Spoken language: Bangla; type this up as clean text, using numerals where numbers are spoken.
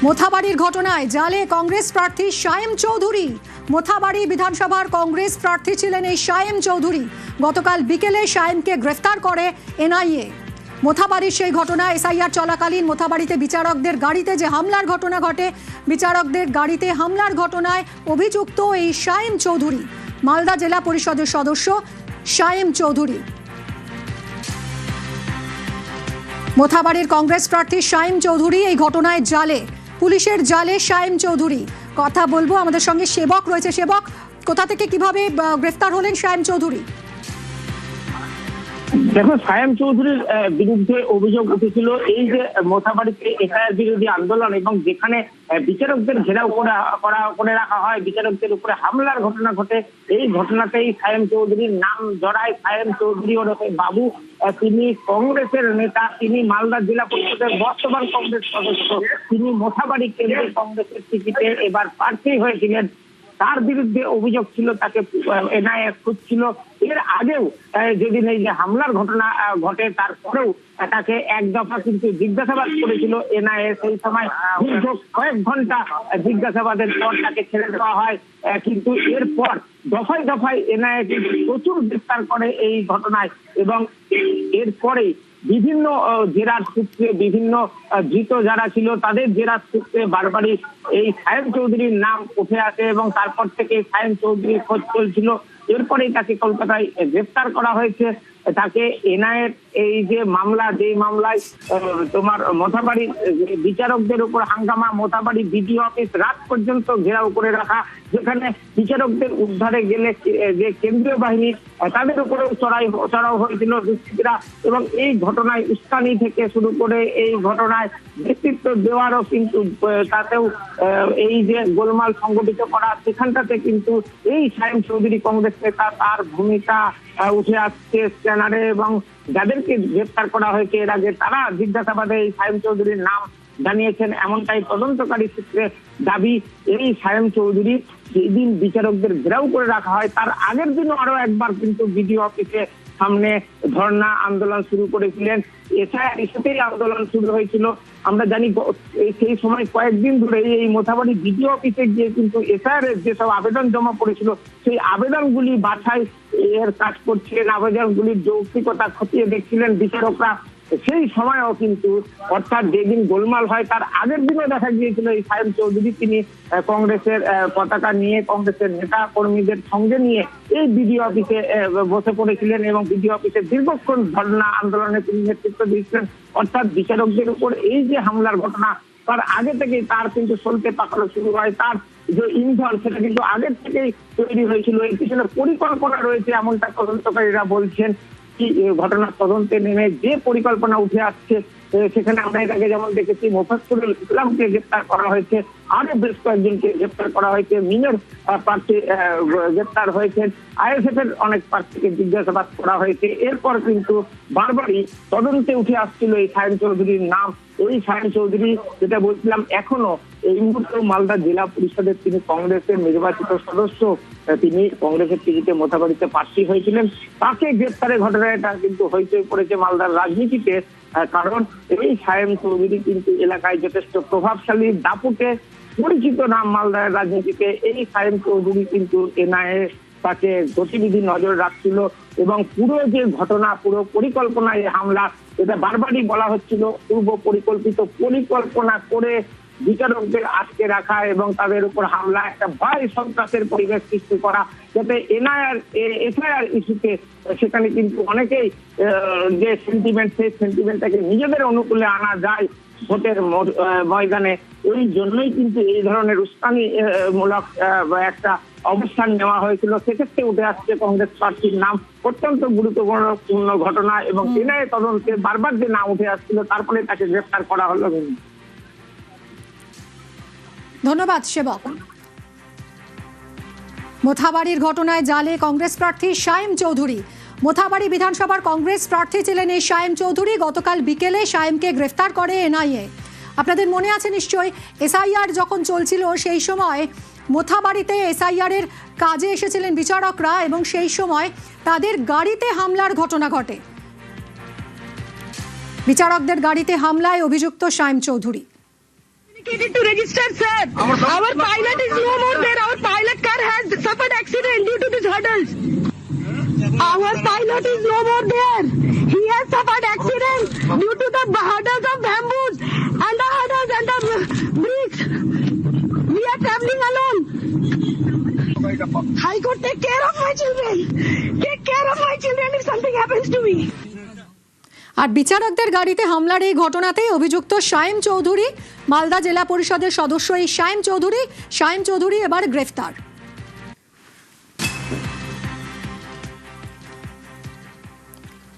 মোথাবাড়ির ঘটনায় জালে কংগ্রেস প্রার্থী শায়েম চৌধুরী। মোথাবাড়ি বিধানসভার কংগ্রেস প্রার্থী ছিলেন এই শায়েম চৌধুরী। গতকাল বিকেলে শায়েমকে গ্রেফতার করে এনআইএ। মোথাবাড়ির সেই ঘটনা, এসআইআর চলাকালীন মোথাবাড়িতে বিচারকদের গাড়িতে যে হামলার ঘটনা ঘটে, বিচারকদের গাড়িতে হামলার ঘটনায় অভিযুক্ত এই শায়েম চৌধুরী, মালদা জেলা পরিষদের সদস্য শায়েম চৌধুরী। মোথাবাড়ির কংগ্রেস প্রার্থী শায়েম চৌধুরী এই ঘটনায় জালে, পুলিশের জালে শায়েম চৌধুরী। কথা বলবো, আমাদের সঙ্গে সেবক রয়েছে। সেবক, কোথা থেকে কিভাবে গ্রেফতার হলেন শায়েম চৌধুরী? দেখো, শায়েম চৌধুরীর বিরুদ্ধে অভিযোগ উঠেছিল এই যে মোথাবাড়িতে এসআইআর বিরোধী আন্দোলন এবং যেখানে বিচারকদের ঘেরাও করে রাখা হয়, বিচারকদের উপরে হামলার ঘটনা ঘটে। এই ঘটনাতেই শায়েম চৌধুরীর নাম জড়ায়। শায়েম চৌধুরী ওরফে বাবু, তিনি কংগ্রেসের নেতা, তিনি মালদা জেলা পরিষদের বর্তমান কংগ্রেস সদস্য, তিনি মোথাবাড়ি কেন্দ্রীয় কংগ্রেসের টিকিটে এবার প্রার্থী হয়েছিলেন। তার বিরুদ্ধে অভিযোগ ছিল, তাকে এনআইএ খুঁজছিল। এর আগেও যেদিন এই যে হামলার ঘটনা ঘটে, তারপরেও তাকে এক দফা কিন্তু জিজ্ঞাসাবাদ করেছিল এনআইএ। সেই সময় দীর্ঘ কয়েক ঘন্টা জিজ্ঞাসাবাদের পর তাকে ছেড়ে দেওয়া হয়, কিন্তু এরপর দফায় দফায় এনআইএ প্রচুর গ্রেফতার করে এই ঘটনায়। এবং এরপরে বিভিন্ন জেরার সূত্রে, বিভিন্ন ধৃত যারা ছিল তাদের জেরার সূত্রে বারবারই এই শায়েম চৌধুরীর নাম উঠে আসে এবং তারপর থেকে শায়েম চৌধুরীর খোঁজ চলছিল। এরপরেই তাকে কলকাতায় গ্রেফতার করা হয়েছে। তাকে এনআইএ এই যে মামলা, যে মামলায় তোমার মোথাবাড়ির বিচারকদের উপর হাঙ্গামা, মোথাবাড়ি বিডিও অফিস রাত পর্যন্ত ঘেরাও করে রাখা, যেখানে বিচারকদের উদ্ধারে গেলে যে কেন্দ্রীয় বাহিনী তাদের উপরেও চড়াও হয়েছিল দুষ্কৃতীরা। এবং এই ঘটনায় উস্কানি থেকে শুরু করে এই ঘটনায় নেতৃত্ব দেওয়ারও কিন্তু তাতেও এই যে গোলমাল সংগঠিত করা, সেখানটাতে কিন্তু এই শায়েম চৌধুরী কংগ্রেস নেতা, তার ভূমিকা উঠে আসছে স্ক্যানারে। এবং যাদেরকে গ্রেফতার করা হয়েছে এর আগে, তারা জিজ্ঞাসাবাদে এই শায়েম চৌধুরীর নাম জানিয়েছেন, এমনটাই তদন্তকারী সূত্রে দাবি। এই শায়েম চৌধুরী যেদিন বিচারকদের ঘেরাও করে রাখা হয়, তার আগের দিনও আরো একবার কিন্তু বিডিও অফিসে সামনে ধর্ণা আন্দোলন শুরু করেছিলেন। এসআইআর ইস্যুতেই আন্দোলন শুরু হয়েছিল। আমরা জানি সেই সময় কয়েকদিন ধরে এই মোথাবাড়ি বিডিও অফিসে গিয়ে কিন্তু এসআইআর এর যেসব আবেদন জমা পড়েছিল, সেই আবেদনগুলি বাছাই এর কাজ করছিলেন, আবেদনগুলির যৌক্তিকতা খতিয়ে দেখছিলেন বিচারকরা। সেই সময়ও কিন্তু, অর্থাৎ যেদিন গোলমাল হয় তার আগের দিনও দেখা গিয়েছিল এই শায়েম চৌধুরী, তিনি কংগ্রেসের পতাকা নিয়ে, কংগ্রেসের নেতা কর্মীদের সঙ্গে নিয়ে এই বিডিও অফিসে বসে পড়েছিলেন এবং বিডিও অফিসে দীর্ঘক্ষণ ধর্ণা আন্দোলনে তিনি নেতৃত্ব দিয়েছিলেন। অর্থাৎ বিচারকদের উপর এই যে হামলার ঘটনা, তার আগে থেকেই তার কিন্তু সলতে পাকানো শুরু হয়। তার যে ইন্ধন, সেটা কিন্তু আগের থেকেই তৈরি হয়েছিল। এর পিছনে পরিকল্পনা রয়েছে, এমনটা তদন্তকারীরা বলছেন। ঘটনার তদন্তে নেমে যে পরিকল্পনা উঠে আসছে, সেখানে আমরা এর আগে যেমন দেখেছি মোফাজ্জলুল ইসলামকে গ্রেফতার করা হয়েছে, আরো বেশ কয়েকজনকে গ্রেফতার করা হয়েছে, মিনের প্রার্থী গ্রেফতার হয়েছেন, আইএসএফ এর অনেক প্রার্থীকে জিজ্ঞাসাবাদ করা হয়েছে। এরপর কিন্তু বারবারই তদন্তে উঠে আসছিল এই শায়েম চৌধুরীর নাম। এই শায়েম চৌধুরী, যেটা বলছিলাম, এখনো এই মুহূর্তে মালদা জেলা পরিষদের তিনি কংগ্রেসের নির্বাচিত সদস্য, তিনি কংগ্রেসের টিকিটে মোথাবাড়িতে প্রার্থী হয়েছিলেন। তাকে গ্রেফতারের ঘটনাটা কিন্তু হইচই পড়েছে মালদার রাজনীতিতে, কারণ এই শায়েম চৌধুরী কিন্তু এলাকায় যথেষ্ট প্রভাবশালী, দাপুটে পরিচিত নাম মালদার রাজনীতিতে। এই শায়েম চৌধুরী কিন্তু এনআইএ তাকে গতিবিধি নজর রাখছিল এবং পুরো যে ঘটনা, পুরো পরিকল্পনা, এই হামলা, এটা বারবারই বলা হচ্ছিল পূর্ব পরিকল্পনা করে বিচারকদের আটকে রাখা এবং তাদের উপর হামলা, একটা ভয় সন্ত্রাসের পরিবেশ সৃষ্টি করা, যাতে এসআইআর ইস্যুতে সেখানে কিন্তু অনেকেই যে সেন্টিমেন্ট, সেই সেন্টিমেন্টটাকে নিজেদের অনুকূলে আনা যায় ভোটের ময়দানে। এই জন্যই কিন্তু এই ধরনের উস্কানি মূলক একটা অবস্থান নেওয়া হয়েছিল। সেক্ষেত্রে উঠে আসছে কংগ্রেস প্রার্থীর নাম। অত্যন্ত গুরুত্বপূর্ণ ঘটনা এবং এনআইএ তদন্তে বারবার যে নাম উঠে আসছিল, তারপরে তাকে গ্রেফতার করা হলো। ধন্যবাদ সেবক। মোথাবাড়ির ঘটনায় জালে কংগ্রেস প্রার্থী শায়েম চৌধুরী। মোথাবাড়ি বিধানসভার কংগ্রেস প্রার্থী ছিলেন এই শায়েম চৌধুরী। গতকাল বিকেলে শায়েমকে গ্রেফতার করে এনআইএ। আপনাদের মনে আছে নিশ্চয়ই, এসআইআর যখন চলছিল সেই সময় মোথাবাড়িতে এসআইআর এর কাজে এসেছিলেন বিচারকরা এবং সেই সময় তাদের গাড়িতে হামলার ঘটনা ঘটে। বিচারকদের গাড়িতে হামলায় অভিযুক্ত শায়েম Chowdhury. To register, sir. Our pilot is no more there. Our pilot car has suffered accident due to these hurdles. Our pilot is no more there. He has suffered accident due to the hurdles of bamboos and the hurdles and the bricks. We are traveling alone. High Court, take care of my children. Take care of my children if something happens to me. আর বিচারকদের গাড়িতে হামলার এই ঘটনাতেই অভিযুক্ত শায়েম চৌধুরী, মালদা জেলা পরিষদের সদস্য এই শায়েম চৌধুরী এবার গ্রেফতার।